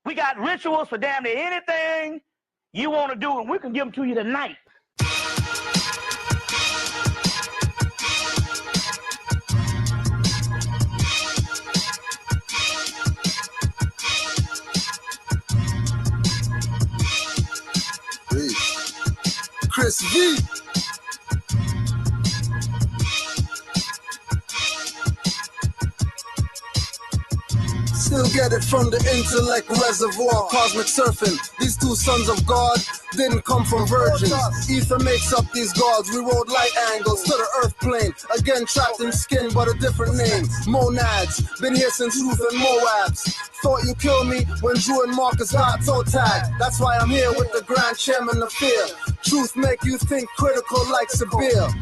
We got rituals for damn near anything you want to do, and we can give them to you tonight. Chris V. Still get it from the intellect reservoir. Cosmic surfing, these two sons of God didn't come from virgins. Ether makes up these gods. We rode light angles to the earth plane. Again trapped in skin, but a different name. Monads, been here since Ruth and Moabs. Thought you killed me when Drew and Marcus got toe tagged. That's why I'm here with the Grand Chairman of Fear. Truth make you think critical like Sabir.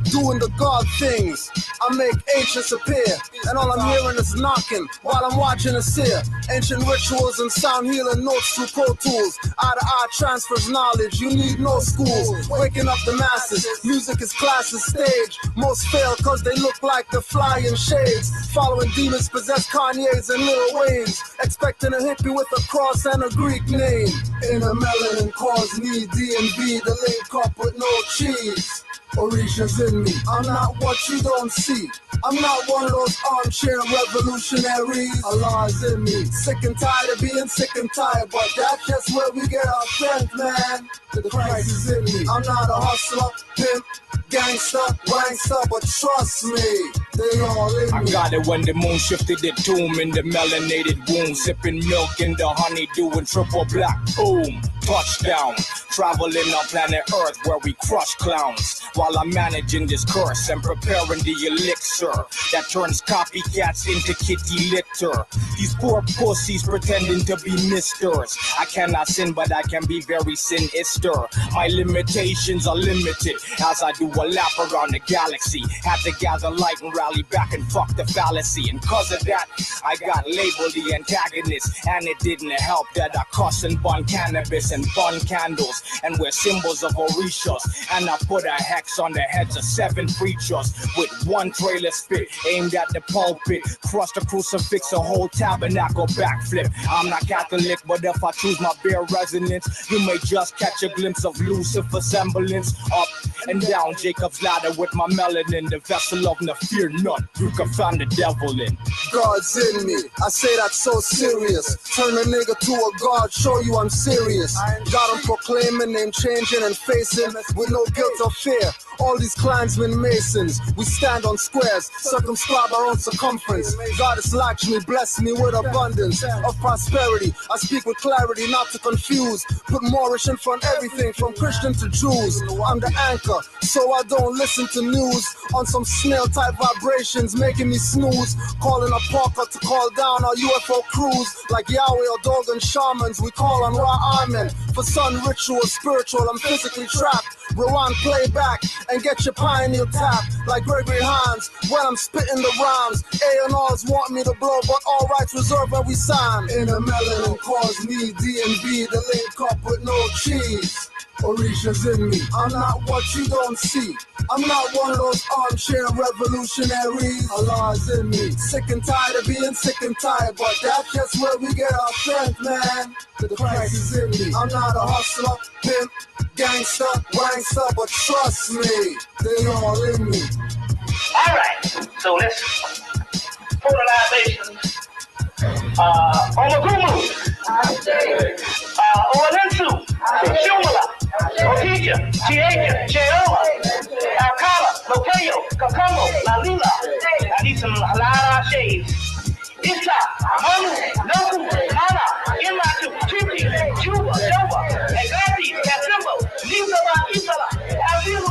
Doing the God things, I make ancients appear. And all I'm hearing is knocking while I'm watching a seer. Ancient rituals and sound healing notes through Pro Tools. Eye-to-eye transfers knowledge, you need no schools. Waking up the masses, music is class's stage. Most fail cause they look like the flying shades. Following demons possess Kanye's and Lil Wayne's. Expecting a hippie with a cross and a Greek name. In a melanin cause need D&B to link up with no cheese. Orisha's in me, I'm not what you don't see. I'm not one of those armchair revolutionaries. Allah is in me, sick and tired of being sick and tired. But that's just where we get our strength, man. The Christ is in me. I'm not a hustler, pimp, gangster, wankster, but trust me, they all in me. I got it when the moon shifted the tomb in the melanated womb. Sipping milk in the honeydew and triple black, boom. Touchdown, traveling on planet Earth where we crush clowns. While I'm managing this curse and preparing the elixir that turns copycats into kitty litter. These poor pussies pretending to be misters. I cannot sin, but I can be very sinister. My limitations are limited as I do a lap around the galaxy. Had to gather light and rally back and fuck the fallacy. And cause of that, I got labeled the antagonist. And it didn't help that I cuss and bun cannabis and bun candles and wear symbols of Orishas. And I put a hex on the heads of 7 preachers with one trailer spit aimed at the pulpit. Cross the crucifix, a whole tabernacle backflip. I'm not Catholic, but if I choose my bare resonance, you may just catch a glimpse of Lucifer's semblance. Up and down Jacob's ladder with my melanin, the vessel of no fear none. You can find the devil in. God's in me, I say that's so serious. Turn a nigga to a god, show you I'm serious. Got him proclaiming, name changing and facing with no guilt or fear. All these clansmen masons, we stand on squares, circumscribe our own circumference. Goddess Lakshmi bless me with abundance of prosperity. I speak with clarity, not to confuse. Put Moorish in front everything from Christian to Jews. I'm the anchor, so I don't listen to news on some snail type vibrations making me snooze. Calling a Parker to call down our UFO crews. Like Yahweh or Dogon shamans, we call on Ra Amen. For sun ritual, spiritual, I'm physically trapped. Rewind, play back, and get your pioneer tap like Gregory Hines when I'm spitting the rhymes. A&Rs want me to blow, but all rights reserved when we sign. In a melanin cause me D&B to link up with no cheese. Orisha's in me, I'm not what you don't see. I'm not one of those armchair revolutionaries. Allah is in me, sick and tired of being sick and tired. But that's just where we get our strength, man. The Christ is in me, I'm not a hustler, pimp, gangster, wankster, but trust me, they all in me. Alright, so let's pour the libations. Omagumu, Owalensu, Shumala, Okija, Chiaja, Cheoa, Alcala, Locayo, Kakongo, Lalila. I need some halala shades. Isa, Manu, Noku, Mana, Imatu, Tupi, Juba, Jova, Egati, Kasimbo, Nisala, Isala, Azilu,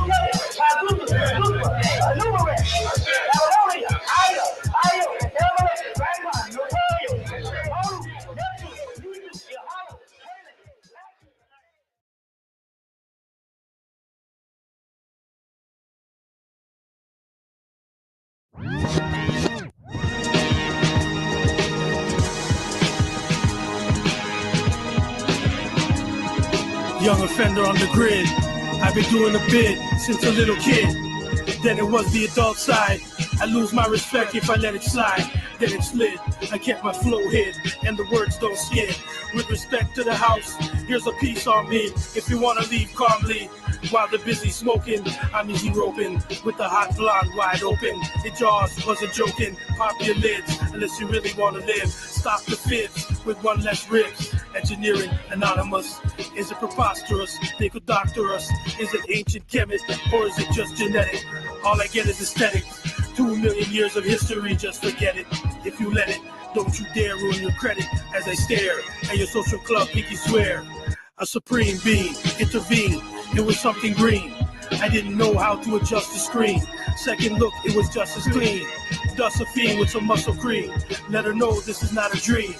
Pazuzu, Lupa, Numerex, Aloria, Ayo, Everett, Ragman, Nokoyo, Olu, Neptune, Yuzu, Yahalo, Young offender on the grid. I've been doing a bit since a little kid. Then it was the adult side. I lose my respect if I let it slide. Then it slid. I kept my flow hid, and the words don't skid. With respect to the house, here's a piece on me. If you wanna leave calmly, while they're busy smoking, I'm easy roping with the hot blonde wide open. The jaws wasn't joking. Pop your lids unless you really wanna live. Stop the fibs with one less ribs. Engineering anonymous. Is it preposterous? They could doctor us. Is it ancient chemist or is it just genetic? All I get is aesthetic. 2 million years of history, just forget it. If you let it, don't you dare ruin your credit as I stare at your social club pinky swear. A supreme being intervened. It was something green. I didn't know how to adjust the screen. Second look, it was just as clean. Dust a fiend with some muscle cream. Let her know this is not a dream.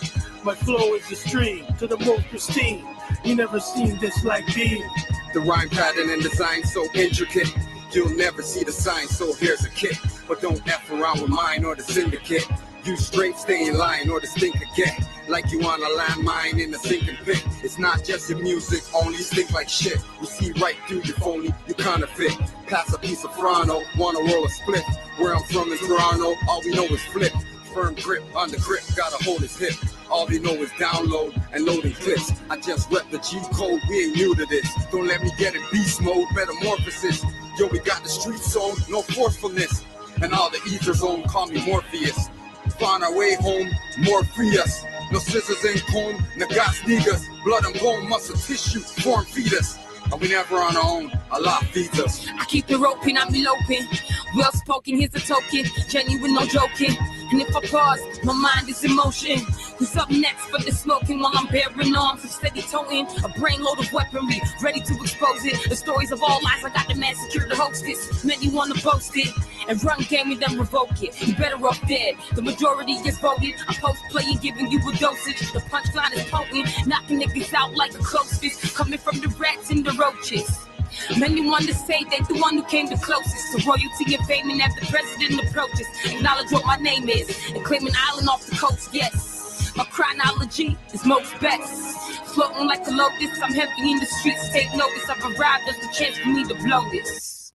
My flow is the stream to the most pristine. You never seen this like being. The rhyme pattern and design so intricate. You'll never see the sign, so here's a kick. But don't F around with mine or the syndicate. You straight stay in line or the stink again. Like you on a landmine in a sinking pit. It's not just your music, only stink like shit. You see right through your phony, you counterfeit. Pass a piece of Frano, wanna roll a split. Where I'm from in Toronto, all we know is flip. Firm grip on the grip, gotta hold his hip. All they know is download and loading clips. I just rep the G code, we ain't new to this. Don't let me get in beast mode, metamorphosis. Yo, we got the street zone, no forcefulness. And all the ether zone call me Morpheus. Find our way home, Morpheus. No scissors and comb, nagas niggas. Blood and bone, muscle tissue, form fetus. And we never on our own, Allah feeds us. I keep it roping, I'm eloping. Well spoken, here's a token. Genuine, no joking. And if I pause, my mind is in motion. Who's up next for the smoking while I'm bearing arms and steady toting a brain load of weaponry, ready to expose it. The stories of all lies, I got the man secure to host this. Many wanna boast it and run game and then revoke it. You better off dead. The majority is voted. I'm post playing, giving you a dosage. The punchline is potent, knocking niggas out like a close fist. Coming from the rats and the roaches. Many want to say they the one who came the closest to royalty and fame, and as the president approaches, acknowledge what my name is and claim an island off the coast. Yes, my chronology is most best. Floating like a lotus, I'm heavy in the streets. Take notice, I've arrived. There's a chance for me to blow this.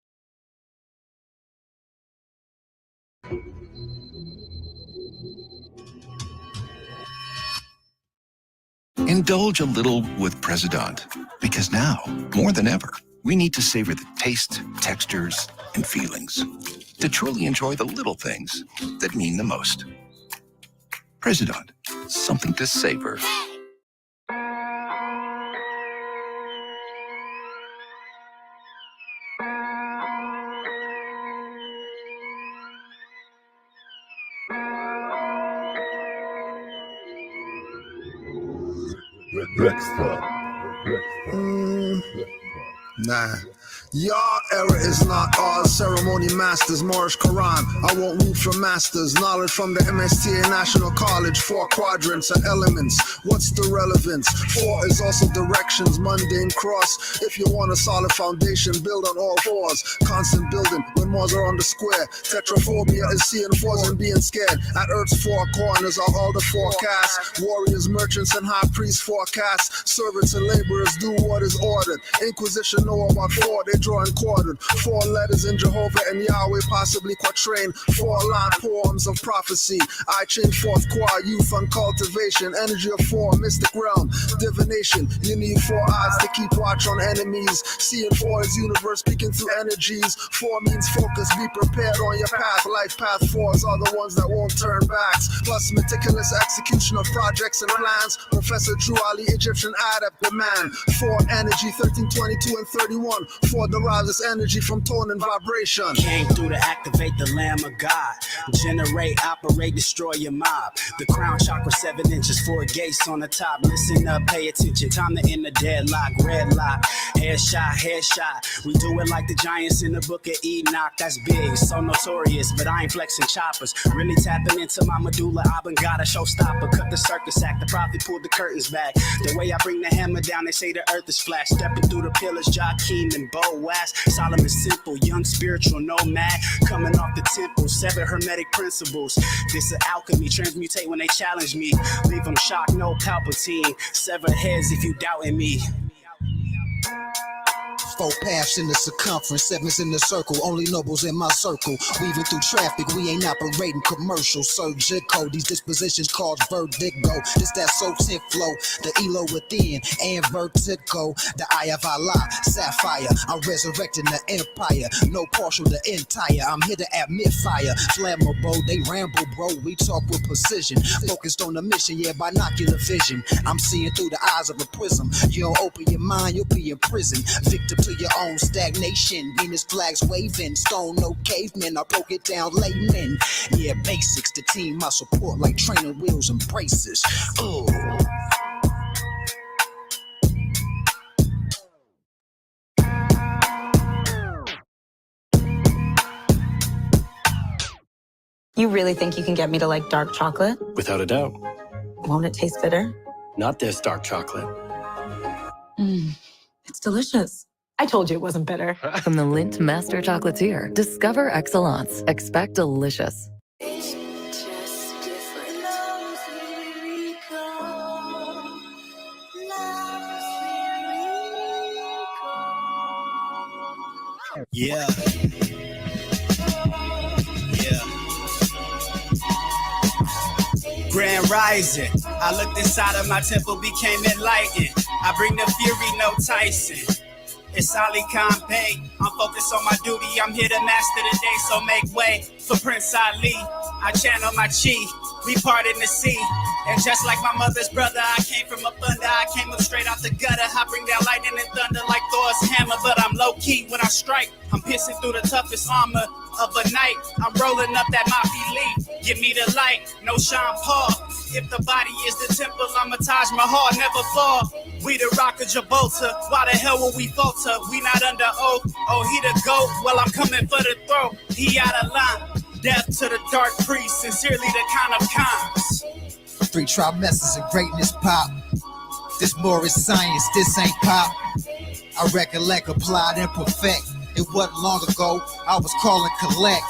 Indulge a little with President, because now, more than ever, we need to savor the taste, textures, and feelings to truly enjoy the little things that mean the most. President, something to savor. Nah. Your era is not ours. Ceremony masters, Moorish Quran. I won't read from masters. Knowledge from the MSTA National College. 4 quadrants and elements. What's the relevance? 4 is also directions. Mundane cross. If you want a solid foundation, build on all 4s. Constant building when Moors are on the square. Tetraphobia is seeing 4s and being scared. At Earth's 4 corners are all the forecasts. Warriors, merchants, and high priests forecast. Servants and laborers do what is ordered. Inquisition know about 4. They draw and quartered. 4 letters in Jehovah and Yahweh, possibly quatrain. 4-line poems of prophecy. I chain forth choir, youth and cultivation. Energy of 4, mystic realm, divination. You need 4 eyes to keep watch on enemies. Seeing 4 is universe speaking through energies. 4 means focus, be prepared on your path. Life path 4s are the ones that won't turn backs. Plus meticulous execution of projects and plans. Professor Drew Ali, Egyptian adept, the man. 4 energy, 13, 22, and 31. 4 derives its energy from tone and vibration. Came through to activate the Lamb of God. Generate, operate, destroy your mob. The crown chakra 7 inches, 4 gates on the top. Listen up, pay attention. Time to end the deadlock. Red lock, headshot, headshot. We do it like the giants in the book of Enoch. That's big, so notorious, but I ain't flexing choppers. Really tapping into my medulla oblongata, showstopper. Cut the circus act, the prophet pulled the curtains back. The way I bring the hammer down, they say the earth is flat. Stepping through the pillars, Joaquin and Boaz. Solomon simple, young spiritual nomad. Coming off the temple, 7 hermetic principles. This is alchemy, transmutate when they challenge me. Leave them shocked, no Palpatine. Sever heads if you doubting me. 4 paths in the circumference, 7s in the circle, only nobles in my circle. Weaving through traffic, we ain't operating commercial. Surgical, these dispositions cause vertigo. This that soul tint flow, the elo within, and vertigo. The eye of Allah, sapphire, I'm resurrecting the empire. No partial, the entire, I'm here to admit fire. Flammable, they ramble, bro, we talk with precision. Focused on the mission, yeah, binocular vision. I'm seeing through the eyes of a prism. You don't open your mind, you'll be in prison. Victim to your own stagnation. Venus flags waving, stone no cavemen. I broke it down layman. Yeah, basics, the team I support like training wheels and braces. Ooh. You really think you can get me to like dark chocolate? Without a doubt. Won't it taste bitter? Not this dark chocolate. It's delicious. I told you it wasn't bitter. From the Lindt Master Chocolatier, discover excellence. Expect delicious. Yeah. Grand rising. I looked inside of my temple, became enlightened. I bring the fury, no Tyson. It's Ali Khan-Pay. I'm focused on my duty. I'm here to master the day, so make way for Prince Ali. I channel my chi. We part in the sea. And just like my mother's brother, I came from up under. I came up straight out the gutter. I bring down lightning and thunder like Thor's hammer. But I'm low-key when I strike. I'm piercing through the toughest armor of a night. I'm rolling up that Mafi Lee. Give me the light, no Sean Paul. If the body is the temple, I'm a Taj Mahal, never fall. We the rock of Gibraltar. Why the hell will we falter? We not under oath. Oh, he the GOAT. Well, I'm coming for the throat. He out of line. Death to the dark priest. Sincerely, the kind of cons. 3 trimesters of greatness pop. This more is science, this ain't pop. I recollect, applied, and perfect. It wasn't long ago, I was calling collect.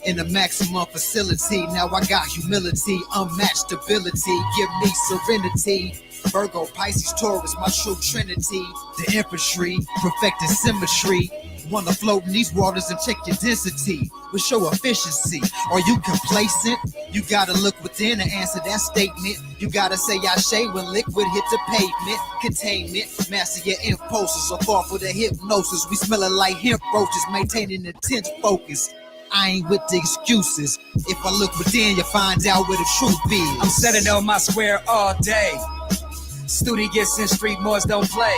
In a maximum facility, now I got humility, unmatched ability, give me serenity. Virgo, Pisces, Taurus, my true trinity. The infantry, perfected symmetry. Wanna float in these waters and check your density with show efficiency. Are you complacent? You gotta look within to answer that statement. You gotta say Ashe when liquid hit the pavement. Containment, master your impulses, or fall for the hypnosis. We smelling like hemp roaches, maintaining intense focus. I ain't with the excuses. If I look within, you find out where the truth is. I'm sitting on my square all day. Studious and street Moors don't play.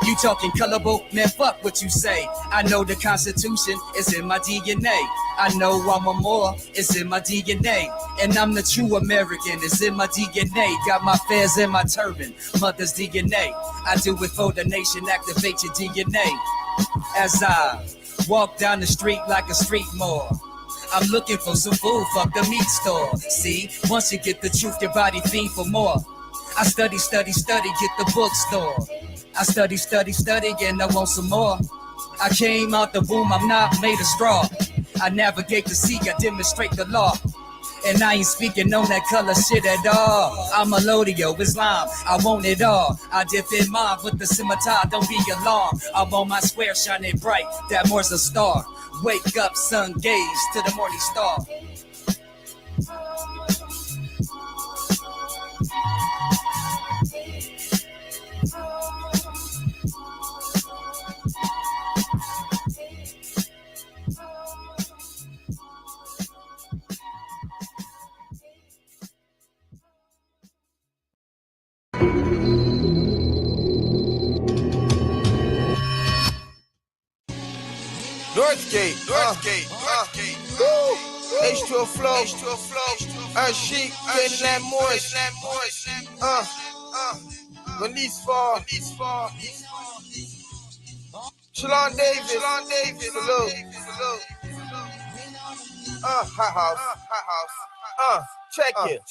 You talking colorable, man, fuck what you say. I know the Constitution is in my DNA. I know I'm a Moor, it's in my DNA. And I'm the true American, it's in my DNA. Got my fez in my turban, mother's DNA. I do it for the nation, activate your DNA. As I walk down the street like a street Moor, I'm looking for some food, fuck the meat store. See, once you get the truth, your body fiend for more. I study, get the bookstore. I study, and I want some more. I came out the womb, I'm not made of straw. I navigate the sea, I demonstrate the law. And I ain't speaking on that color shit at all. I'm a Lodio, Islam, I want it all. I dip in mine with the scimitar, don't be alarmed. I'm on my square, shining bright, that more's a star. Wake up, sun gaze to the morning star. Northgate. H2O flow. Sheik, Canaanland Moors. Release fall. Shalon Davis. Salute. Hot house. Check it.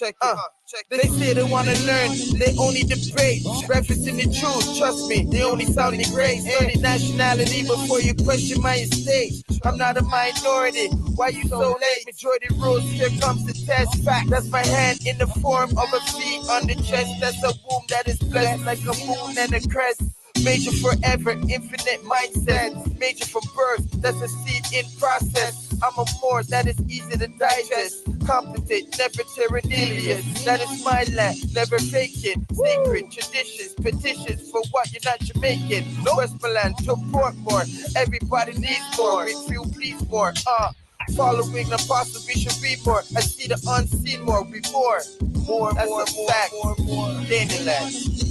They say they wanna learn, they only debate. Referencing the truth, trust me, they only sound the great. Study nationality before you question my estate. I'm not a minority, why you so late? Majority rules, here comes the test. Fact, that's my hand in the form of a V on the chest. That's a womb that is blessed like a moon and a crest. Major forever, infinite mindset. Major from birth, that's a seed in process. I'm a Moor, that is easy to digest. Competent, never tyrannous. That is my land, never faking. Sacred traditions, petitions for what you're not Jamaican. Westmoreland to Portmore, everybody needs more. If you please more, following the apostle, we should be more. I see the unseen more before. More, that's a fact. Canaanland.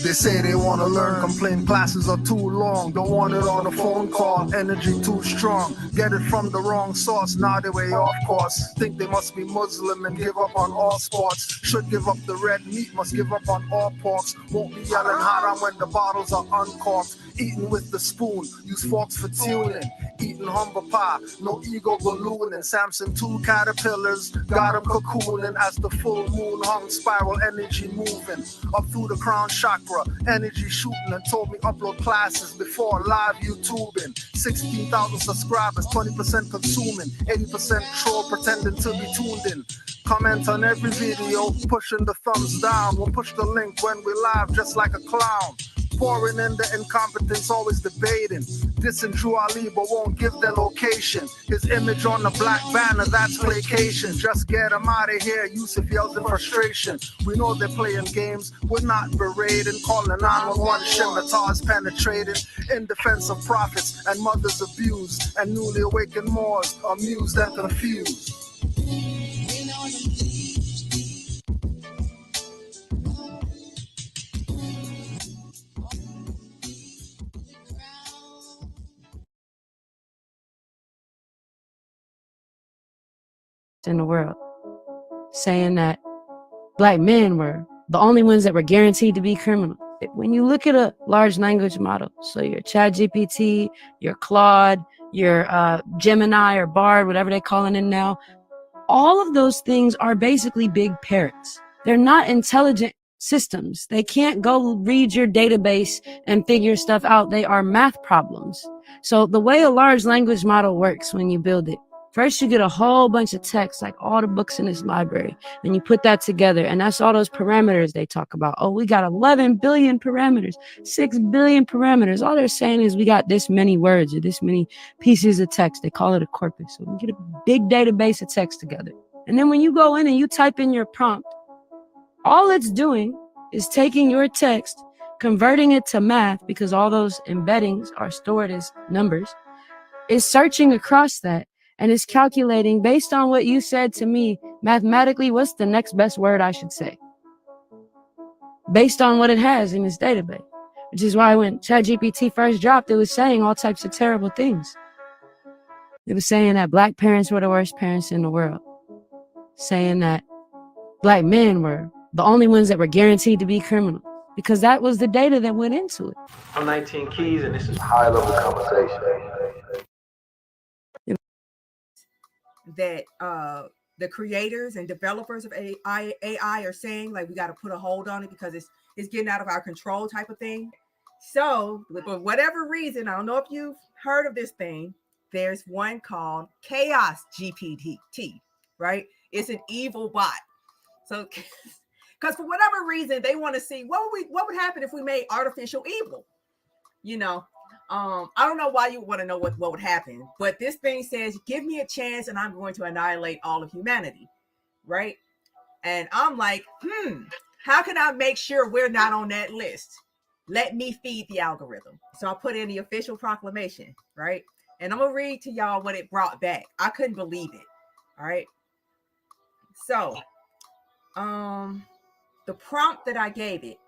They say they want to learn, complain classes are too long. Don't want it on a phone call, energy too strong. Get it from the wrong source, now they way off course. Think they must be Muslim and give up on all sports. Should give up the red meat, must give up on all porks. Won't be yelling haram when the bottles are uncorked. Eating with the spoon, use forks for tuning. Eating humble pie, no ego ballooning. Samson 2 caterpillars, got him cocooning. As the full moon hung, spiral energy moving. Up through the crown chakra, energy shooting. And told me upload classes before live YouTubing. 16,000 subscribers, 20% consuming. 80% troll pretending to be tuned in. Comment on every video, pushing the thumbs down. We'll push the link when we live just like a clown. Pouring in the incompetence, always debating. Dissing Drew Ali, but won't give their location. His image on the black banner, that's placation. Just get him out of here, Yusuf yells in frustration. We know they're playing games, we're not berating. Calling 911, scimitars penetrating. In defense of prophets and mothers abused. And newly awakened Moors, amused and confused. In the world, saying that black men were the only ones that were guaranteed to be criminals. When you look at a large language model, so your ChatGPT, your Claude, your Gemini or Bard, whatever they're calling it now, all of those things are basically big parrots. They're not intelligent systems. They can't go read your database and figure stuff out. They are math problems. So the way a large language model works when you build it, first you get a whole bunch of text, like all the books in this library, and you put that together, and that's all those parameters they talk about. Oh, we got 11 billion parameters, 6 billion parameters. All they're saying is we got this many words or this many pieces of text. They call it a corpus. So we get a big database of text together. And then when you go in and you type in your prompt, all it's doing is taking your text, converting it to math, because all those embeddings are stored as numbers, is searching across that, and is calculating based on what you said to me mathematically, what's the next best word I should say based on what it has in its database. Which is why when ChatGPT first dropped, it was saying all types of terrible things. It was saying that black parents were the worst parents in the world, saying that black men were the only ones that were guaranteed to be criminals, because that was the data that went into it. I'm 19 Keys, and this is high-level conversation. That the creators and developers of AI are saying, like, we got to put a hold on it because it's getting out of our control type of thing. So for whatever reason, I don't know if you've heard of this thing, there's one called Chaos GPT, right? It's an evil bot. So because for whatever reason, they want to see what would happen if we made artificial evil, you know. I don't know why you want to know what would happen, but this thing says, give me a chance and I'm going to annihilate all of humanity, right? And I'm like, how can I make sure we're not on that list? Let me feed the algorithm. So I put in the official proclamation, right? And I'm going to read to y'all what it brought back. I couldn't believe it, all right? So, the prompt that I gave it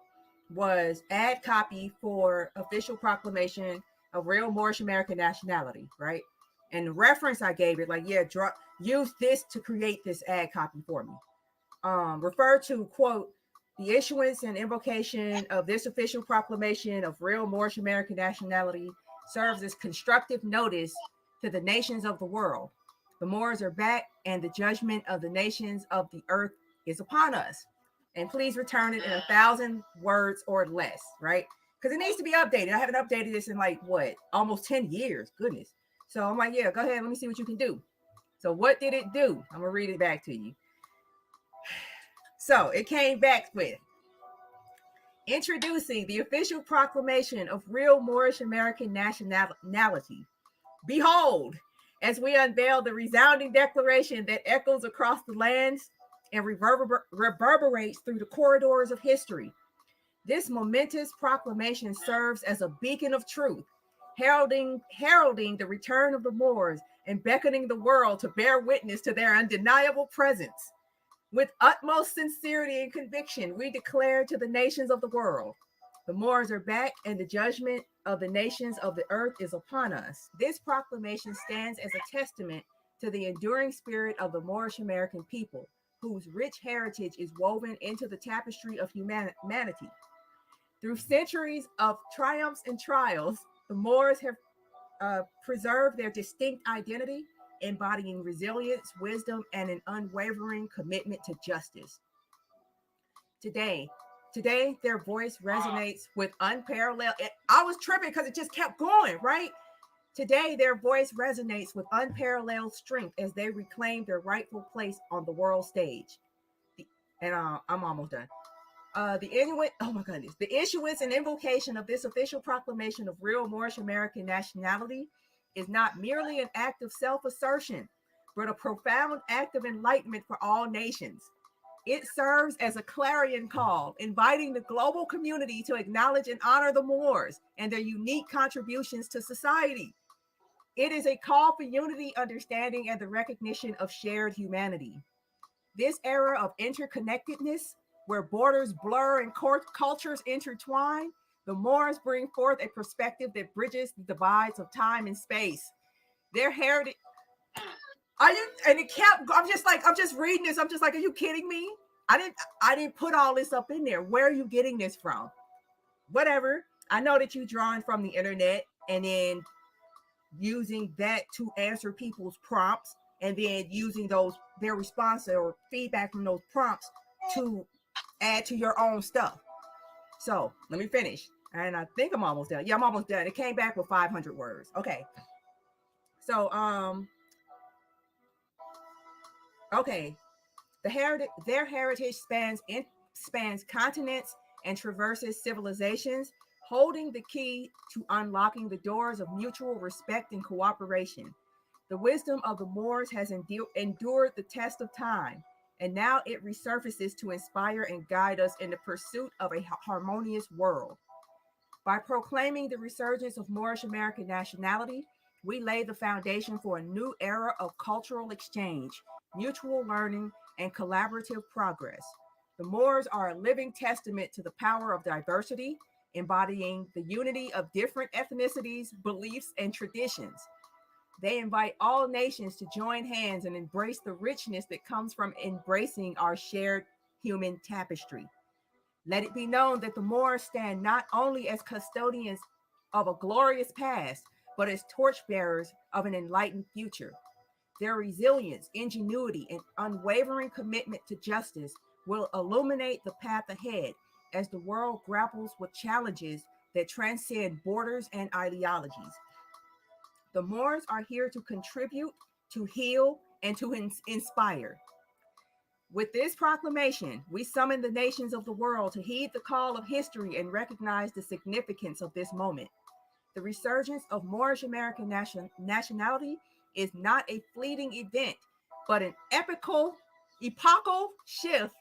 was add copy for official proclamation of real Moorish American nationality, right? And the reference I gave it, like, use this to create this ad copy for me. Refer to, quote, the issuance and invocation of this official proclamation of real Moorish American nationality serves as constructive notice to the nations of the world. The Moors are back, and the judgment of the nations of the earth is upon us. And please return it in 1,000 words or less, right? because it needs to be updated. I haven't updated this in like what, almost 10 years. Goodness. So I'm like, yeah, go ahead. Let me see what you can do. So what did it do? I'm gonna read it back to you. So it came back with introducing the official proclamation of real Moorish American nationality. Behold, as we unveil the resounding declaration that echoes across the lands and reverberates through the corridors of history. This momentous proclamation serves as a beacon of truth, heralding the return of the Moors and beckoning the world to bear witness to their undeniable presence. With utmost sincerity and conviction, we declare to the nations of the world, the Moors are back and the judgment of the nations of the earth is upon us. This proclamation stands as a testament to the enduring spirit of the Moorish American people, whose rich heritage is woven into the tapestry of humanity. Through centuries of triumphs and trials, the Moors have preserved their distinct identity, embodying resilience, wisdom, and an unwavering commitment to justice. Today, their voice resonates with unparalleled. I was tripping because it just kept going, right? Today, their voice resonates with unparalleled strength as they reclaim their rightful place on the world stage. And I'm almost done. The issuance and invocation of this official proclamation of real Moorish American nationality is not merely an act of self-assertion, but a profound act of enlightenment for all nations. It serves as a clarion call, inviting the global community to acknowledge and honor the Moors and their unique contributions to society. It is a call for unity, understanding, and the recognition of shared humanity. This era of interconnectedness, where borders blur and cultures intertwine, the Moors bring forth a perspective that bridges the divides of time and space. Their heritage. And it kept. I'm just reading this. I'm just like, are you kidding me? I didn't put all this up in there. Where are you getting this from? Whatever. I know that you're drawing from the internet and then using that to answer people's prompts, and then using their response or feedback from those prompts to add to your own stuff. So let me finish. And I think I'm almost done. Yeah, I'm almost done. It came back with 500 words. Okay. So, okay. Their heritage spans continents and traverses civilizations, holding the key to unlocking the doors of mutual respect and cooperation. The wisdom of the Moors has endured the test of time, and now it resurfaces to inspire and guide us in the pursuit of a harmonious world. By proclaiming the resurgence of Moorish American nationality, we lay the foundation for a new era of cultural exchange, mutual learning, and collaborative progress. The Moors are a living testament to the power of diversity, embodying the unity of different ethnicities, beliefs, and traditions. They invite all nations to join hands and embrace the richness that comes from embracing our shared human tapestry. Let it be known that the Moors stand not only as custodians of a glorious past, but as torchbearers of an enlightened future. Their resilience, ingenuity, and unwavering commitment to justice will illuminate the path ahead as the world grapples with challenges that transcend borders and ideologies. The Moors are here to contribute, to heal, and to inspire. With this proclamation, we summon the nations of the world to heed the call of history and recognize the significance of this moment. The resurgence of Moorish American nationality is not a fleeting event, but an epochal shift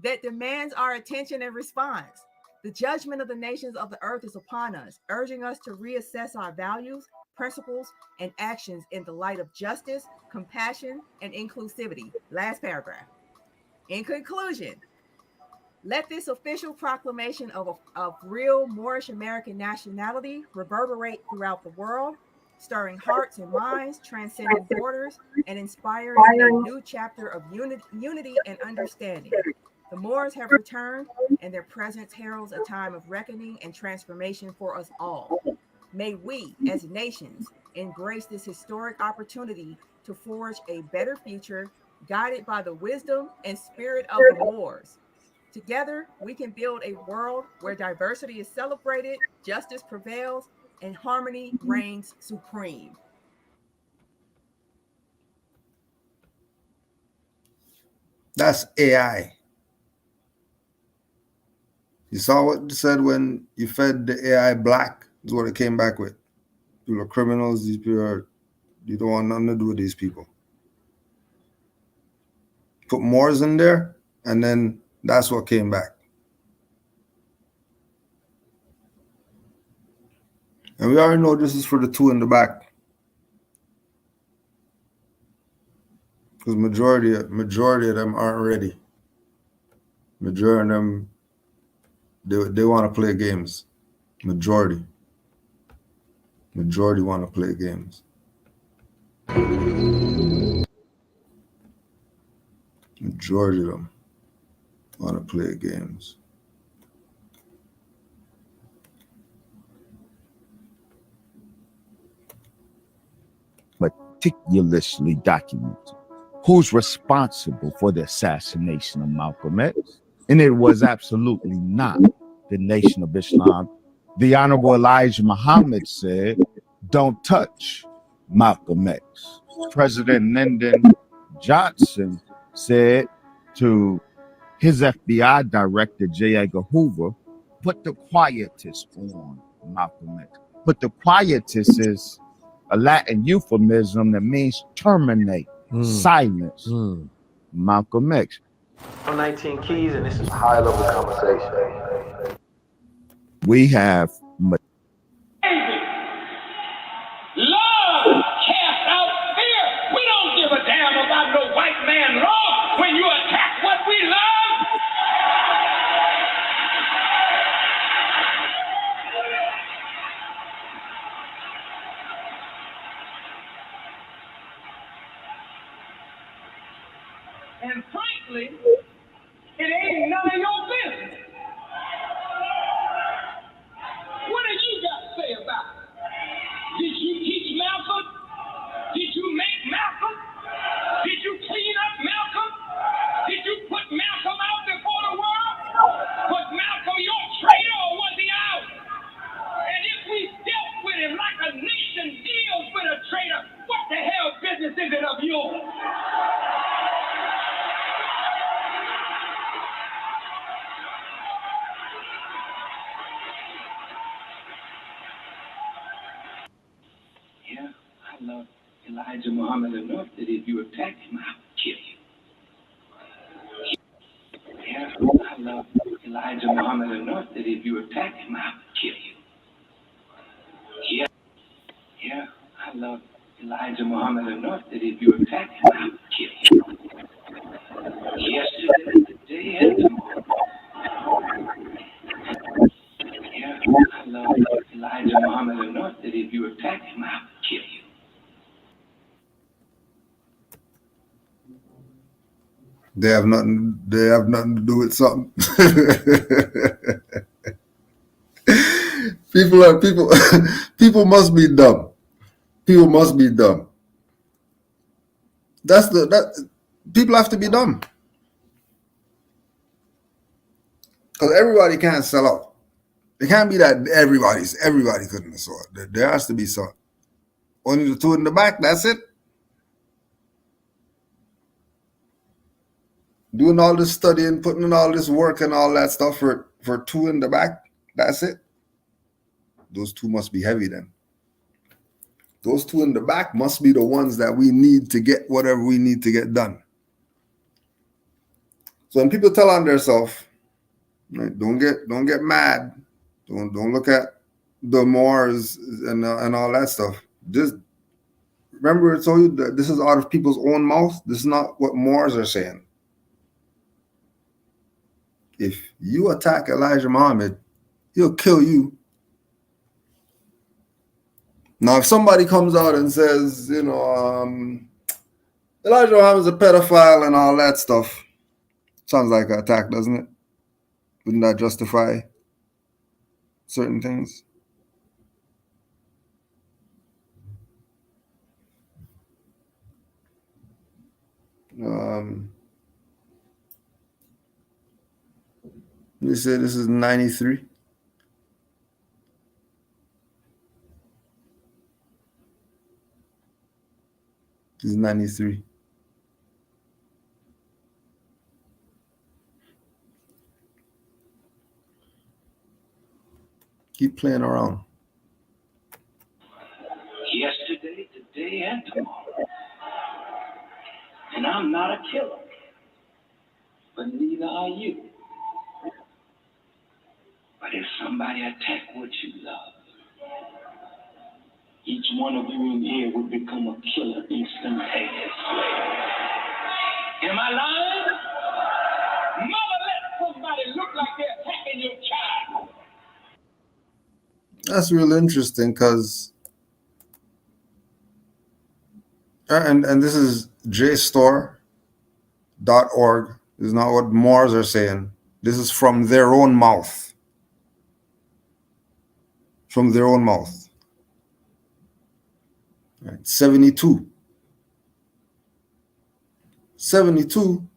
that demands our attention and response. The judgment of the nations of the earth is upon us, urging us to reassess our values, principles, and actions in the light of justice, compassion, and inclusivity. Last paragraph. In conclusion, let this official proclamation of real Moorish American nationality reverberate throughout the world, stirring hearts and minds, transcending borders, and inspiring a new chapter of unity and understanding. The Moors have returned, and their presence heralds a time of reckoning and transformation for us all. May we, as nations, embrace this historic opportunity to forge a better future, guided by the wisdom and spirit of the Moors. Together, we can build a world where diversity is celebrated, justice prevails, and harmony reigns supreme. That's AI. You saw what it said when you fed the AI black, is what it came back with. People are criminals, these people are, you don't want nothing to do with these people. Put Moors in there, and then that's what came back. And we already know this is for the two in the back. Because majority of them aren't ready. Majority of them, they want to play games. Majority want to play games. Majority of them want to play games. Meticulously documented who's responsible for the assassination of Malcolm X. And it was absolutely not the Nation of Islam. The Honorable Elijah Muhammad said, don't touch Malcolm X. President Lyndon Johnson said to his FBI director, J. Edgar Hoover, put the quietus on Malcolm X. But the quietus is a Latin euphemism that means terminate, silence Malcolm X. 19 keys, and this is high level conversation. We have love casts out fear. We don't give a damn about no white man law when you attack what we love. And frankly, it ain't none of your business. What do you got to say about it? Did you teach Malcolm? Did you make Malcolm? Did you clean up Malcolm? Did you put Malcolm out before the world? Was Malcolm your traitor or was he ours? And if we dealt with him like a nation deals with a traitor, what the hell business is it of yours? Yeah, I love Elijah Muhammad enough that if you attack him, I'll kill you. Yeah, I love Elijah Muhammad enough that if you attack him, I'll kill you. Yeah, I love Elijah Muhammad enough that if you attack him, I'll kill you. Yesterday, today, and tomorrow. Yeah, I love Elijah Muhammad enough that if you attack him, I'll kill you. They have nothing to do with something. People must be dumb. People must be dumb. People have to be dumb. Because everybody can't sell out. It can't be that everybody couldn't have saw it. There has to be some. Only the two in the back, that's it. Doing all this studying, putting in all this work and all that stuff for two in the back, that's it. Those two must be heavy then. Those two in the back must be the ones that we need to get whatever we need to get done. So when people tell on themselves, right, don't get mad. Don't look at the Moors and all that stuff. Just remember, I told you that this is out of people's own mouth. This is not what Moors are saying. If you attack Elijah Muhammad, he'll kill you. Now, if somebody comes out and says, Elijah Muhammad's a pedophile and all that stuff, sounds like an attack, doesn't it? Wouldn't that justify certain things? You say this is 93. This is 93. Keep playing around. Yesterday, today, and tomorrow. And I'm not a killer, but neither are you. But if somebody attack what you love, each one of you in here would become a killer instantaneously. Am I lying? Mother, let somebody look like they're attacking your child. That's real interesting because, and this is JSTOR.org. This is not what Moors are saying. This is from their own mouth. From their own mouth. Right. 72. 72.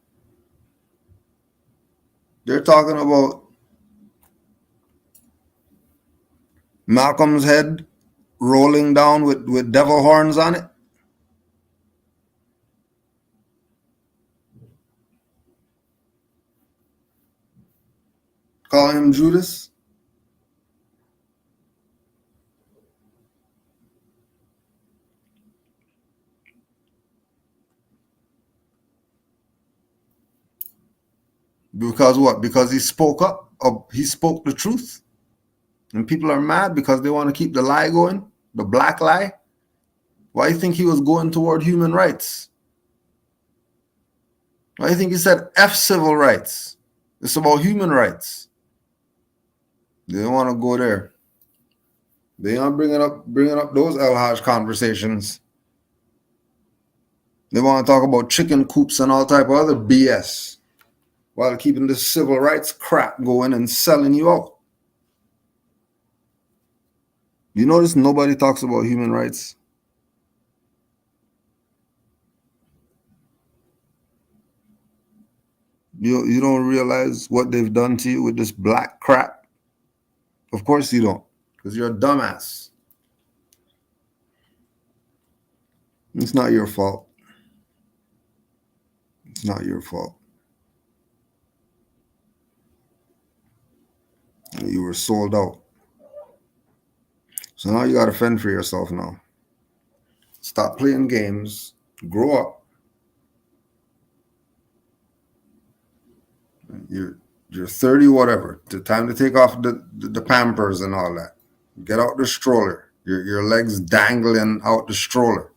They're talking about Malcolm's head rolling down with devil horns on it. Calling him Judas. Because what? Because he spoke up. He spoke the truth. And people are mad because they want to keep the lie going. The black lie. Why do you think he was going toward human rights? Why do you think he said F civil rights? It's about human rights. They don't want to go there. They aren't bringing up those El Hajj conversations. They want to talk about chicken coops and all type of other BS while keeping this civil rights crap going and selling you out. You notice nobody talks about human rights? You don't realize what they've done to you with this black crap? Of course you don't, because you're a dumbass. It's not your fault. It's not your fault. You were sold out. So now you got to fend for yourself now. Stop playing games. Grow up. You're 30 whatever. The time to take off the Pampers and all that. Get out the stroller. Your legs dangling out the stroller.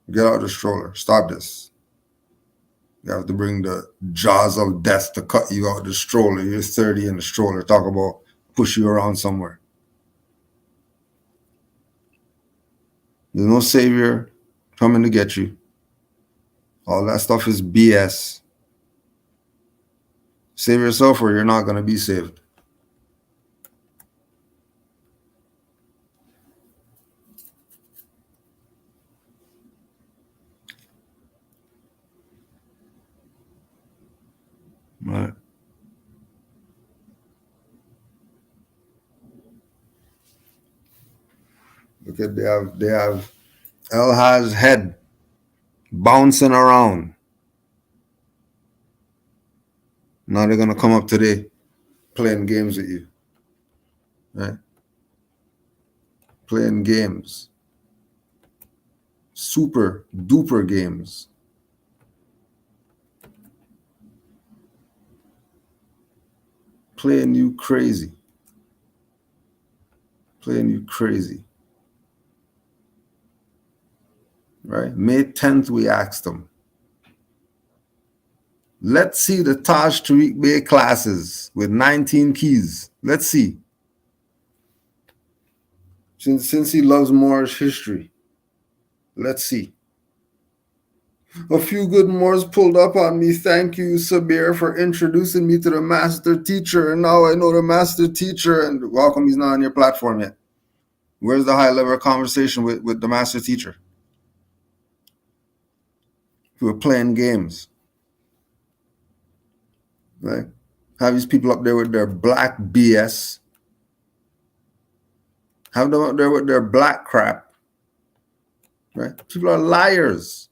Get out the stroller. Stop this. You have to bring the jaws of death to cut you out the stroller. You're 30 in the stroller. Talk about push you around somewhere. There's no savior coming to get you. All that stuff is BS. Save yourself or you're not going to be saved. Right. Look at they have El Hajj's head bouncing around. Now they're gonna come up today playing games with you. Right? Playing games. Super duper games. Playing you crazy. Playing you crazy. Right? May 10th, we asked them. Let's see the Taj Tariq Bey classes with 19 keys. Let's see. Since he loves Moorish history. Let's see. A few good Moors pulled up on me. Thank you, Sabir, for introducing me to the master teacher. And now I know the master teacher. And welcome, he's not on your platform yet. Where's the high-level conversation with the master teacher? We were playing games. Right? Have these people up there with their black BS. Have them up there with their black crap. Right? People are liars.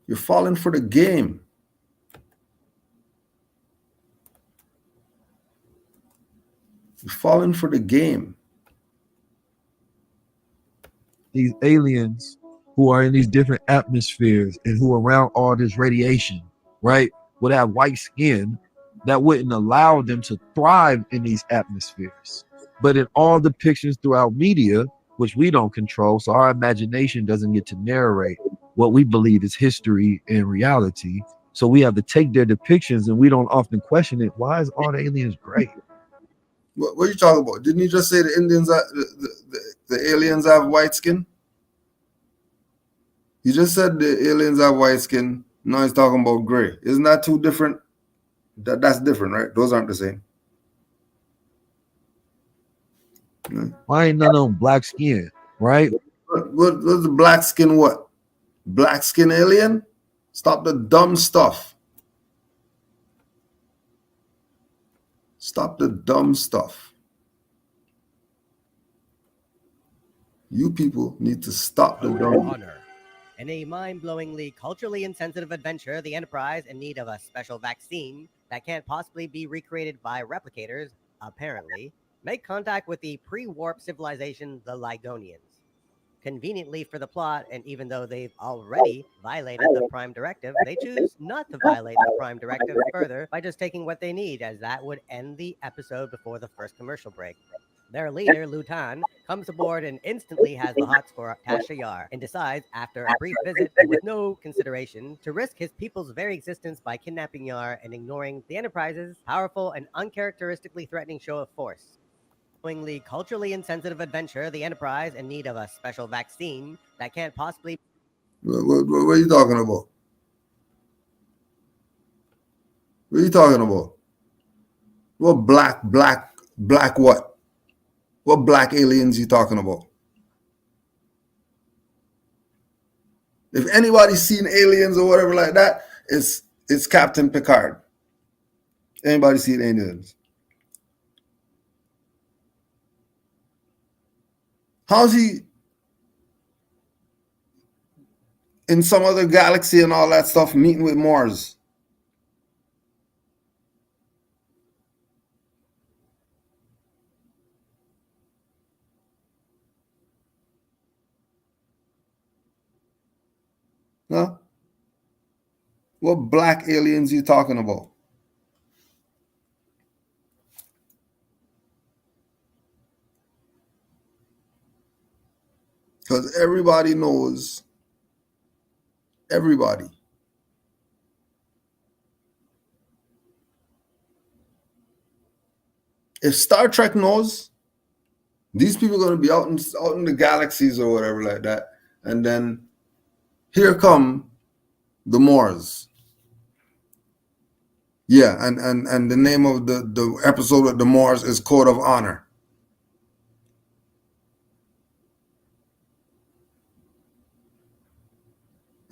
You're falling for the game. You're falling for the game. These aliens who are in these different atmospheres and who are around all this radiation, right, would have white skin that wouldn't allow them to thrive in these atmospheres. But in all depictions throughout media, which we don't control, so our imagination doesn't get to narrate what we believe is history and reality. So we have to take their depictions and we don't often question it. Why is all the aliens great? What are you talking about? Didn't you just say the Indians, the aliens have white skin? You just said the aliens have white skin. Now he's talking about gray. Isn't that two different? That's different, right? Those aren't the same. Why ain't none of them black skin, right? What's the black skin what? Black skin alien? Stop the dumb stuff. Stop the dumb stuff. You people need to stop the dumb. Honor. In a mind-blowingly culturally insensitive adventure, the Enterprise, in need of a special vaccine that can't possibly be recreated by replicators, apparently, make contact with the pre-warp civilization, the Ligonians. Conveniently for the plot, and even though they've already violated the Prime Directive, they choose not to violate the Prime Directive further by just taking what they need, as that would end the episode before the first commercial break. Their leader, Lutan, comes aboard and instantly has the hots for Tasha Yar and decides, after a brief visit with no consideration, to risk his people's very existence by kidnapping Yar and ignoring the Enterprise's powerful and uncharacteristically threatening show of force. Following the culturally insensitive adventure, the Enterprise, in need of a special vaccine that can't possibly... What are you talking about? What are you talking about? What black what? What black aliens you talking about? If anybody's seen aliens or whatever like that, it's Captain Picard. Anybody seen aliens? How's he in some other galaxy and all that stuff meeting with Moors? Huh? What black aliens you talking about? Because everybody knows, everybody. If Star Trek knows, these people are going to be out in the galaxies or whatever like that. And then here come the Moors. Yeah, and the name of the episode with the Moors is Code of Honor.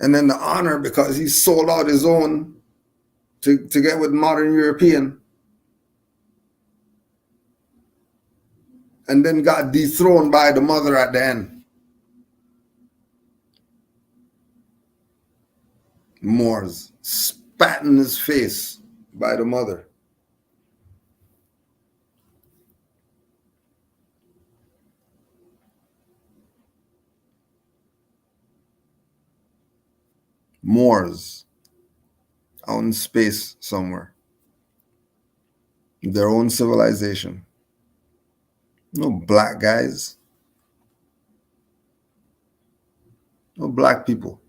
And then the honor, because he sold out his own to get with modern European. And then got dethroned by the mother at the end. Moors spat in his face by the mother. Moors out in space somewhere. Their own civilization. No black guys. No black people.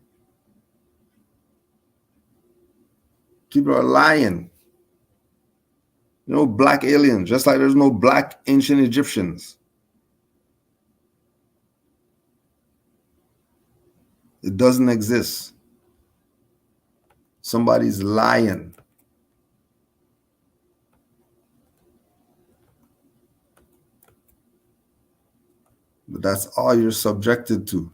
People are lying. No black aliens, just like there's no black ancient Egyptians. It doesn't exist. Somebody's lying. But that's all you're subjected to.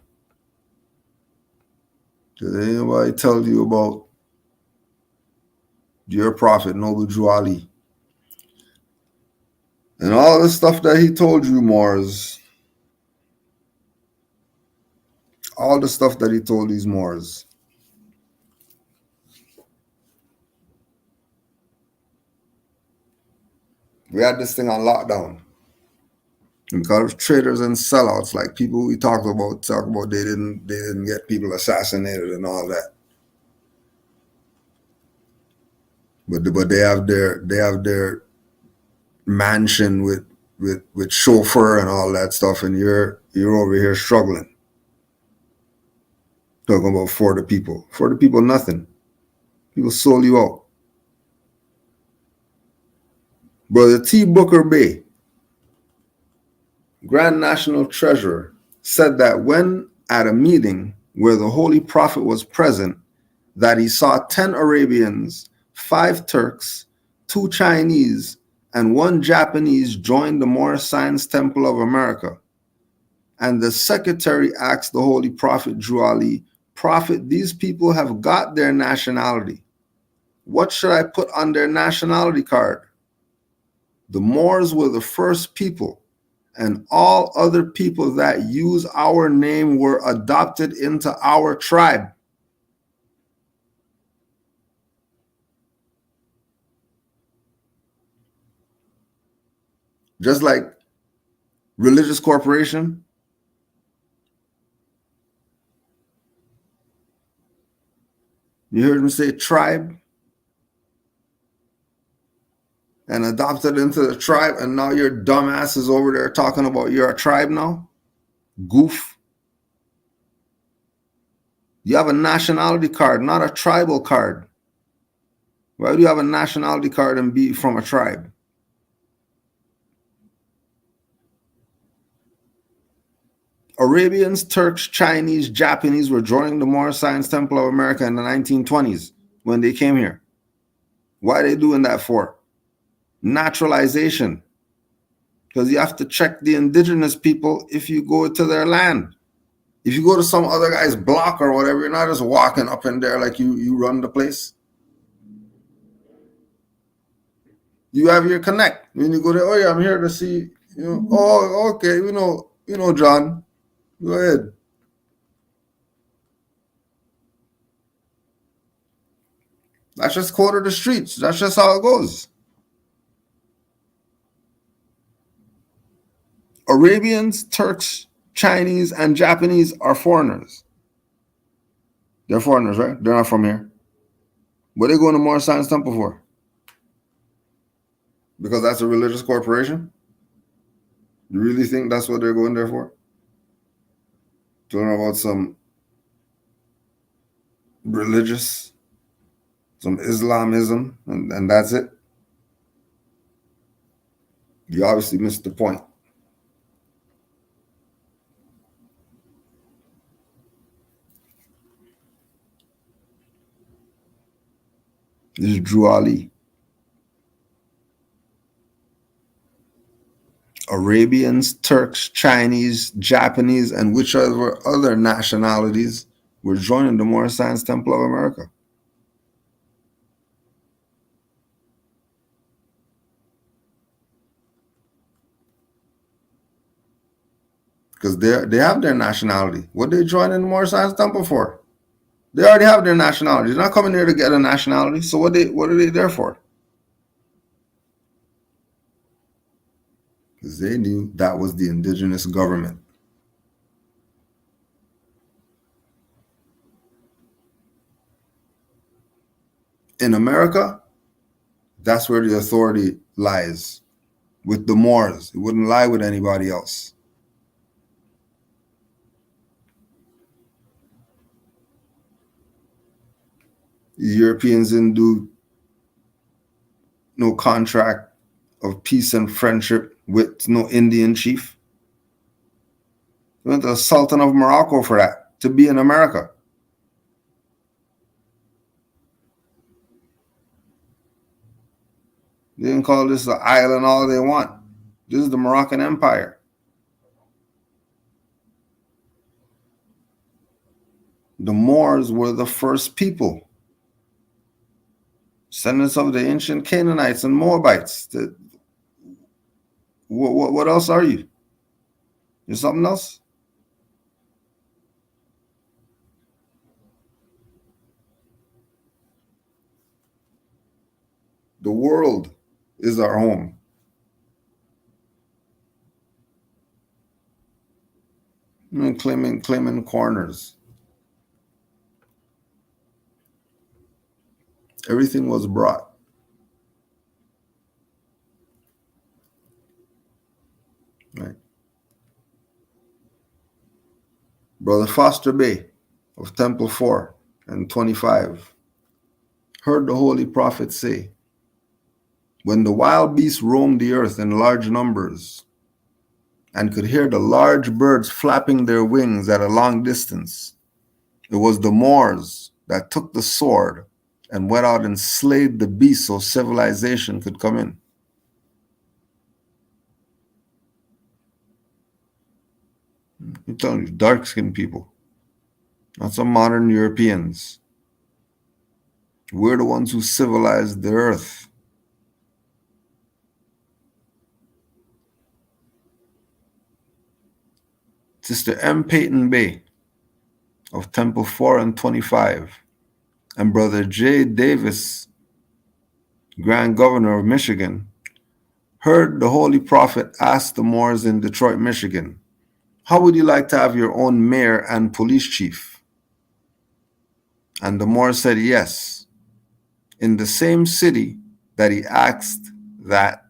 Did anybody tell you about your prophet, Noble Drew Ali. And all the stuff that he told you, Moors, all the stuff that he told these Moors, we had this thing on lockdown. Because traders and sellouts, like people we talk about they didn't get people assassinated and all that. But they have their mansion with chauffeur and all that stuff, and you're over here struggling. Talking about for the people. For the people, nothing. People sold you out. Brother T. Booker Bay, Grand National Treasurer, said that when at a meeting where the Holy Prophet was present, that he saw 10 Arabians, 5 Turks, 2 Chinese, and 1 Japanese join the Moorish Science Temple of America. And the secretary asked the Holy Prophet Drew Ali, Prophet, these people have got their nationality. What should I put on their nationality card? The Moors were the first people, and all other people that use our name were adopted into our tribe. Just like religious corporation, you heard me say tribe, and adopted into the tribe, and now your dumbass is over there talking about you're a tribe now? Goof. You have a nationality card, not a tribal card. Why do you have a nationality card and be from a tribe? Arabians, Turks, Chinese, Japanese were joining the Moorish Science Temple of America in the 1920s when they came here. Why are they doing that for? Naturalization. Because you have to check the indigenous people if you go to their land. If you go to some other guy's block or whatever, you're not just walking up in there like you run the place. You have your connect. When you go there, oh yeah, I'm here to see, oh, okay, you know, John, go ahead. That's just code of the streets. That's just how it goes. Arabians, Turks, Chinese, and Japanese are foreigners. They're foreigners, right? They're not from here. What are they going to Moorish Science Temple for? Because that's a religious corporation? You really think that's what they're going there for? To learn about some religious, some Islamism, and that's it? You obviously missed the point. This is Drew Ali. Arabians, Turks, Chinese, Japanese, and whichever other nationalities were joining the Moorish Science Temple of America. Because they have their nationality. What they joining the Moorish Science Temple for? They already have their nationality. They're not coming here to get a nationality. So what are they there for? Because they knew that was the indigenous government. In America, that's where the authority lies, with the Moors. It wouldn't lie with anybody else. The Europeans didn't do no contract of peace and friendship with no Indian chief. They went to the Sultan of Morocco for that, to be in America. They didn't call this an island all they want. This is the Moroccan Empire. The Moors were the first people Descendants of the ancient Canaanites and Moabites. What else are you? You're something else? The world is our home. And claiming corners. Everything was brought. Right. Brother Foster Bay of Temple 4 and 25 heard the holy prophet say, when the wild beasts roamed the earth in large numbers and could hear the large birds flapping their wings at a long distance, it was the Moors that took the sword and went out and slayed the beasts so civilization could come in. I'm telling you, dark-skinned people, not some modern Europeans. We're the ones who civilized the earth. Sister M. Peyton Bay of Temple 4 and 25 and Brother J. Davis, Grand Governor of Michigan, heard the Holy Prophet ask the Moors in Detroit, Michigan, how would you like to have your own mayor and police chief? And the Moors said yes, in the same city that he asked that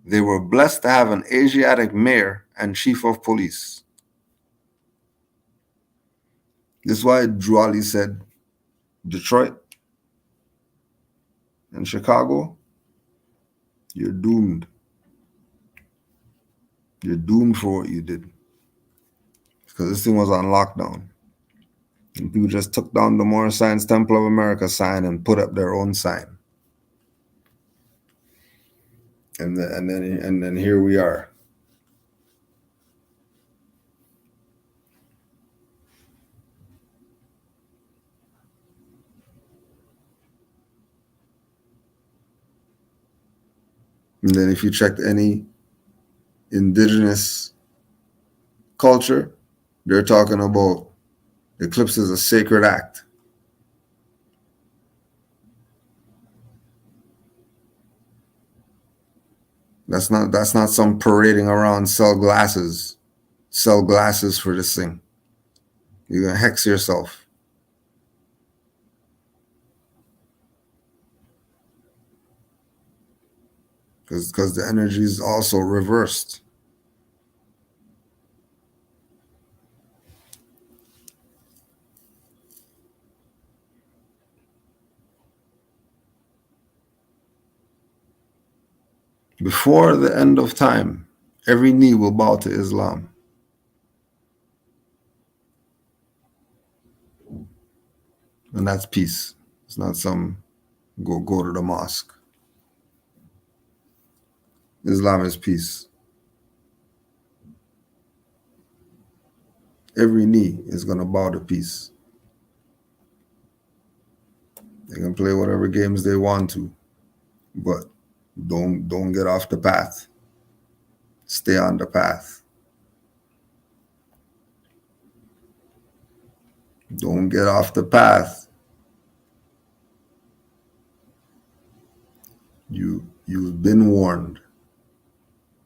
they were blessed to have an Asiatic mayor and chief of police. This is why Drew Ali said, Detroit and Chicago, you're doomed. You're doomed for what you did. Because this thing was on lockdown. And people just took down the Moorish Science Temple of America sign and put up their own sign. And then here we are. And then if you checked any indigenous culture, they're talking about eclipse is a sacred act. That's not some parading around, sell glasses for this thing. You're gonna hex yourself. Because the energy is also reversed. Before the end of time, every knee will bow to Islam. And that's peace. It's not some go to the mosque. Islam is peace. Every knee is going to bow to peace. They can play whatever games they want to, but don't get off the path. Stay on the path. Don't get off the path. You've been warned.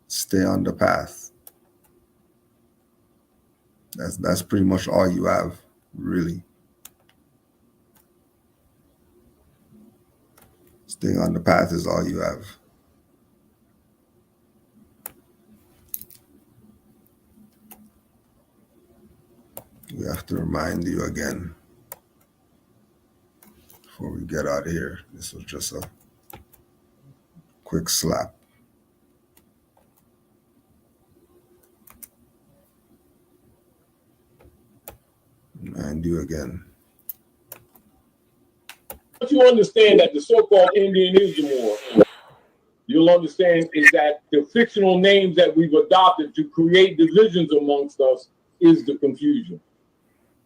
Stay on the path. That's pretty much all you have, really. Staying on the path is all you have. We have to remind you again before we get out of here. This was just a quick slap. Remind you again. What you understand that the so-called Indian is the Moor, you'll understand is that the fictional names that we've adopted to create divisions amongst us is the confusion.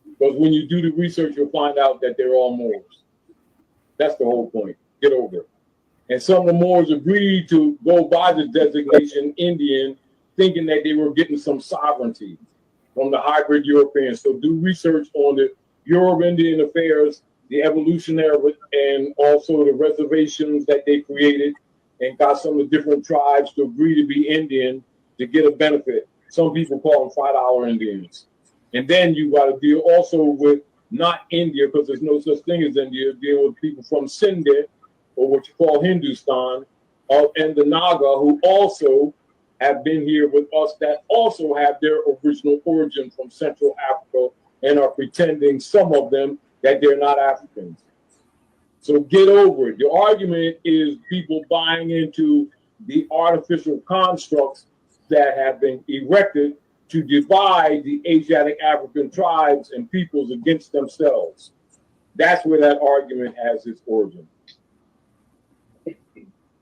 Because when you do the research, you'll find out that they're all Moors. That's the whole point. Get over it. And some of the Moors agreed to go by the designation Indian, thinking that they were getting some sovereignty from the hybrid Europeans. So do research on the Euro-Indian affairs, the evolutionary, and also the reservations that they created, and got some of the different tribes to agree to be Indian to get a benefit. Some people call them $5 Indians. And then you got to deal also with not India, because there's no such thing as India, deal with people from Sindh, or what you call Hindustan, and the Naga, who also have been here with us, that also have their original origin from Central Africa and are pretending, some of them, that they're not Africans. So get over it. The argument is people buying into the artificial constructs that have been erected to divide the Asiatic African tribes and peoples against themselves. That's where that argument has its origin.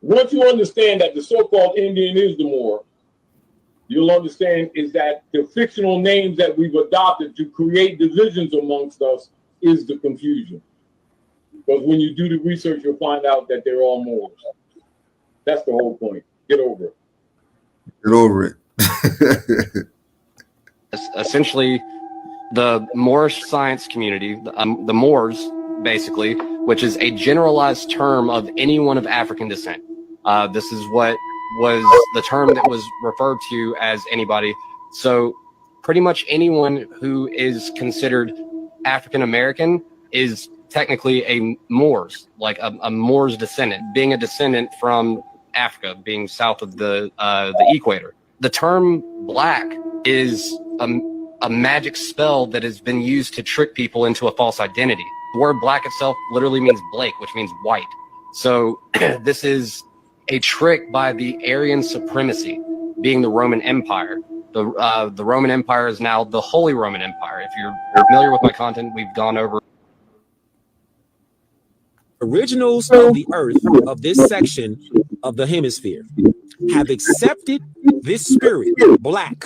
Once you understand that the so-called Indian is the Moor, you'll understand is that the fictional names that we've adopted to create divisions amongst us is the confusion. Because when you do the research, you'll find out that they're all Moors. That's the whole point. Get over it. Get over it. Essentially, the Moorish science community, the Moors, basically, which is a generalized term of anyone of African descent. This is what was the term that was referred to as anybody. So pretty much anyone who is considered African American is technically a Moors, like a Moors descendant, being a descendant from Africa, being south of the equator. The term black is a magic spell that has been used to trick people into a false identity. The word black itself literally means Blake, which means white. So this is a trick by the Aryan supremacy, being the Roman Empire. The Roman Empire is now the Holy Roman Empire. If you're familiar with my content, we've gone over. Originals of the earth of this section of the hemisphere have accepted this spirit, black,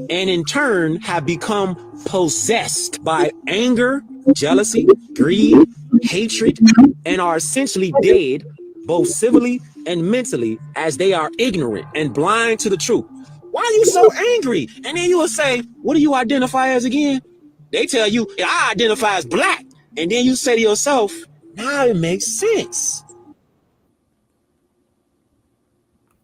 and in turn have become possessed by anger, jealousy, greed, hatred, and are essentially dead, both civilly and mentally, as they are ignorant and blind to the truth. Why are you so angry? And then you will say, what do you identify as again? They tell you, I identify as black. And then you say to yourself, now it makes sense.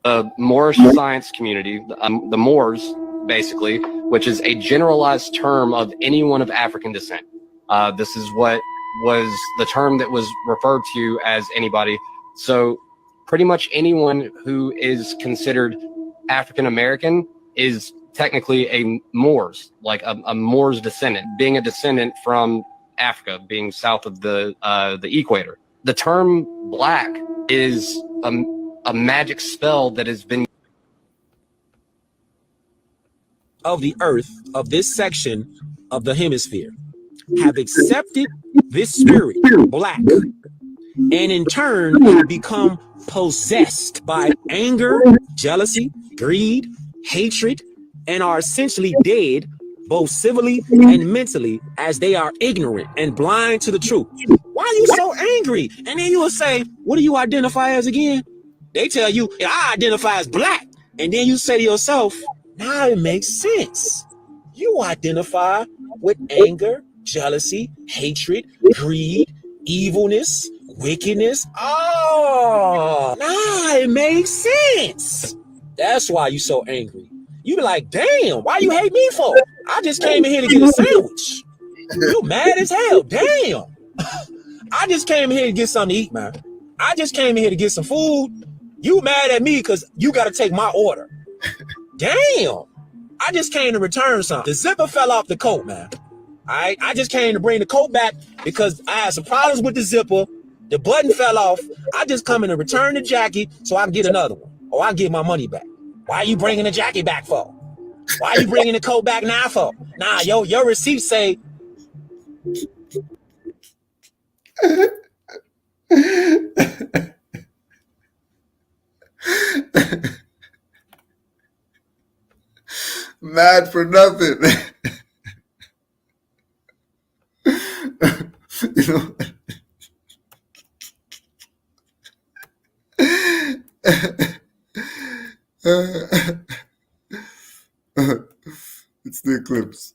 The Moorish science community, the Moors, basically, which is a generalized term of anyone of African descent. This is what was the term that was referred to as anybody. So pretty much anyone who is considered African American is technically a Moors, like a Moors descendant, being a descendant from Africa, being south of the equator. The term black is a magic spell that has been of the earth of this section of the hemisphere have accepted this spirit, black, and in turn have become possessed by anger, jealousy, greed, hatred, and are essentially dead, both civilly and mentally, as they are ignorant and blind to the truth. Why are you so angry? And then you will say, what do you identify as again? They tell you, I identify as black. And then you say to yourself, now it makes sense. You identify with anger, jealousy, hatred, greed, evilness, wickedness. Oh, now it makes sense. That's why you so angry. You be like, damn, why you hate me for? I just came in here to get a sandwich. You mad as hell. Damn. I just came in here to get something to eat, man. I just came in here to get some food. You mad at me because you got to take my order. Damn. I just came to return something. The zipper fell off the coat, man. All right. I just came to bring the coat back because I had some problems with the zipper. The button fell off. I just come in to return the jacket so I can get another one or I can get my money back. Why are you bringing the jacket back for? Why are you bringing the coat back now for? Nah, your receipt say. Mad for nothing. You know, It's the eclipse.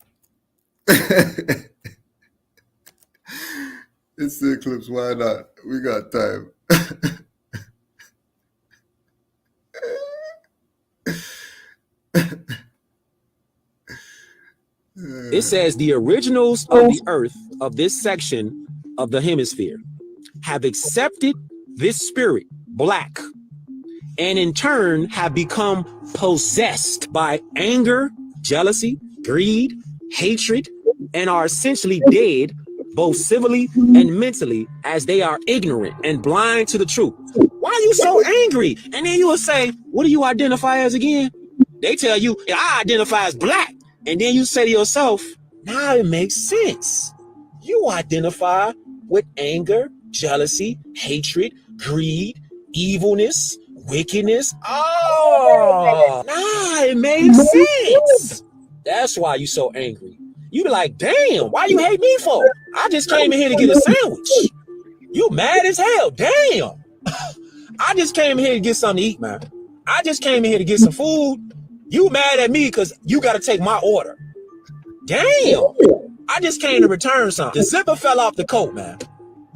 It's the eclipse. Why not? We got time. It says the originals of the earth of this section of the hemisphere have accepted this spirit, black, and in turn have become possessed by anger, jealousy, greed, hatred, and are essentially dead, both civilly and mentally, as they are ignorant and blind to the truth. Why are you so angry? And then you will say, what do you identify as again? They tell you, I identify as black. And then you say to yourself, now it makes sense. You identify with anger, jealousy, hatred, greed, evilness, wickedness. Oh, now it makes sense. That's why you so angry. You be like, damn, why you hate me for? I just came in here to get a sandwich. You mad as hell. Damn. I just came in here to get something to eat, man. I just came in here to get some food. You mad at me because you got to take my order. Damn. I just came to return something. The zipper fell off the coat, man.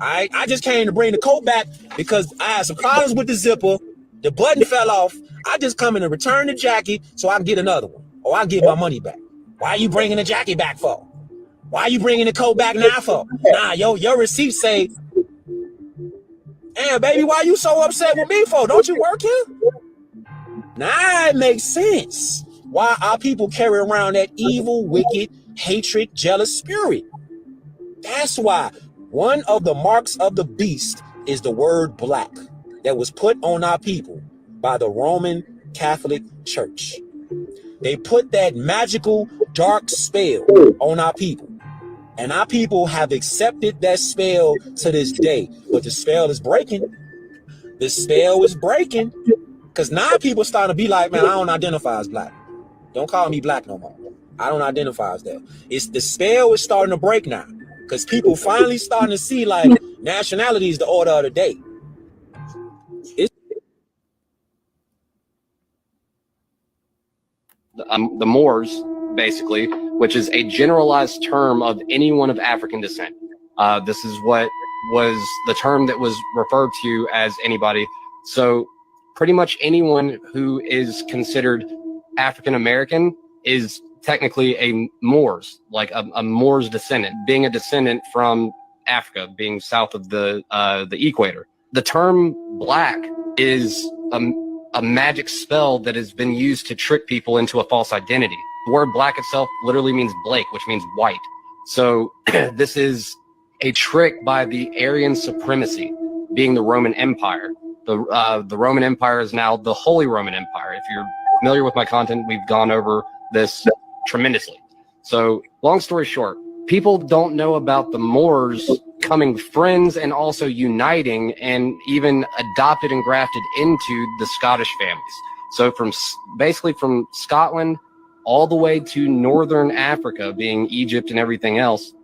All right. I just came to bring the coat back because I had some problems with the zipper. The button fell off. I just come in to return the jacket so I can get another one. Or I'll get my money back. Why are you bringing the jacket back for? Why are you bringing the coat back now for? Nah, your receipt say, damn, baby, why you so upset with me for? Don't you work here? Now it makes sense why our people carry around that evil, wicked, hatred, jealous spirit. That's why one of the marks of the beast is the word black that was put on our people by the Roman Catholic Church. They put that magical dark spell on our people. And our people have accepted that spell to this day. But the spell is breaking. The spell is breaking. Because now people starting to be like, man, I don't identify as black. Don't call me black no more. I don't identify as that. It's the spell is starting to break now. Because people finally starting to see like nationality is the order of the day. The Moors, basically, which is a generalized term of anyone of African descent. This is what was the term that was referred to as anybody. So pretty much anyone who is considered African American is technically a Moors, like a Moors descendant, being a descendant from Africa, being south of the equator. The term black is a magic spell that has been used to trick people into a false identity. The word black itself literally means Blake, which means white. So this is a trick by the Aryan supremacy, being the Roman Empire. The Roman Empire is now the Holy Roman Empire. If you're familiar with my content, we've gone over this tremendously. So long story short, people don't know about the Moors becoming friends and also uniting and even adopted and grafted into the Scottish families. So basically from Scotland all the way to northern Africa, being Egypt and everything else,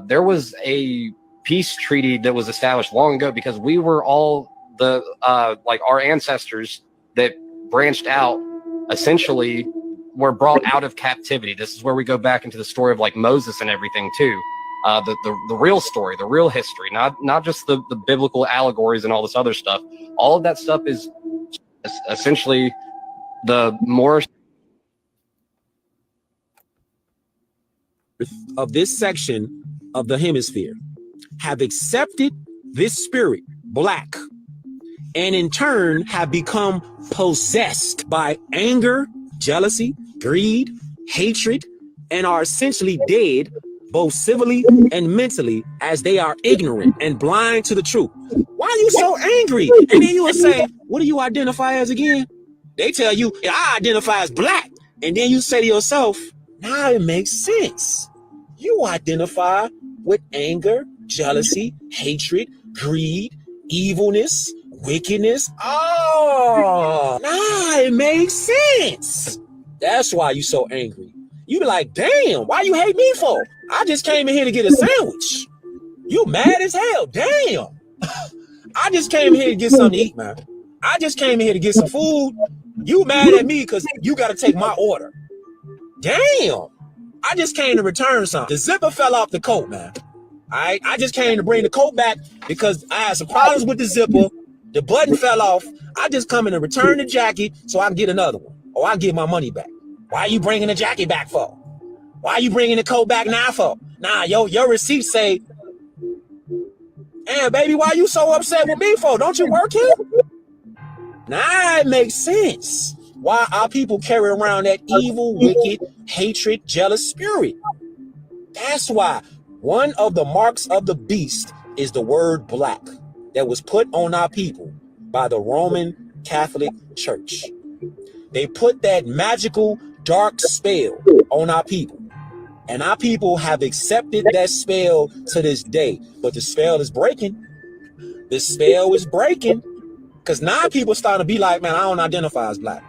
there was a peace treaty that was established long ago because we were all like our ancestors that branched out essentially were brought out of captivity. This is where we go back into the story of like Moses and everything too. The real story, the real history, not just the biblical allegories and all this other stuff. All of that stuff is essentially the Moorish of this section of the hemisphere have accepted this spirit, black, and in turn have become possessed by anger, jealousy, greed, hatred, and are essentially dead, both civilly and mentally, as they are ignorant and blind to the truth. Why are you so angry? And then you will say, what do you identify as again? They tell you, I identify as black. And then you say to yourself, now it makes sense. You identify with anger, jealousy, hatred, greed, evilness, wickedness. Oh, now it makes sense. That's why you so angry. You be like, damn, why you hate me for? I just came in here to get a sandwich. You mad as hell. Damn. I just came here to get something to eat, man. I just came in here to get some food. You mad at me because you got to take my order. Damn. I just came to return something. The zipper fell off the coat, man. All right. I just came to bring the coat back because I had some problems with the zipper. The button fell off. I just come in to return the jacket so I can get another one. Or I can get my money back. Why are you bringing the jacket back for? Why are you bringing the coat back now for? Nah, your receipt say, "Damn, baby, why you so upset with me for? Don't you work here?" Now it makes sense why our people carry around that evil, wicked, hatred, jealous spirit. That's why one of the marks of the beast is the word black that was put on our people by the Roman Catholic Church. They put that magical dark spell on our people. And our people have accepted that spell to this day. But the spell is breaking. The spell is breaking. Because now people starting to be like, man, I don't identify as black.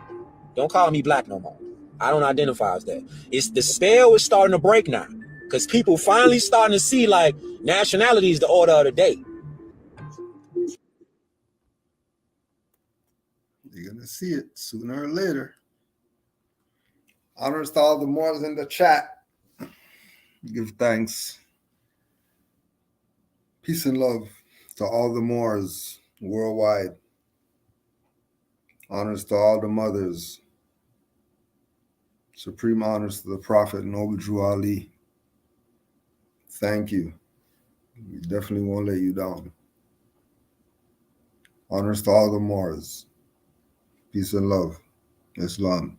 Don't call me black no more. I don't identify as that. It's the spell is starting to break now. Because people finally starting to see like nationality is the order of the day. You're going to see it sooner or later. Honors to all the Moors in the chat. Give thanks. Peace and love to all the Moors worldwide. Honors to all the mothers. Supreme honors to the Prophet Noble Drew Ali. Thank you. We definitely won't let you down. Honors to all the Moors. Peace and love. Islam.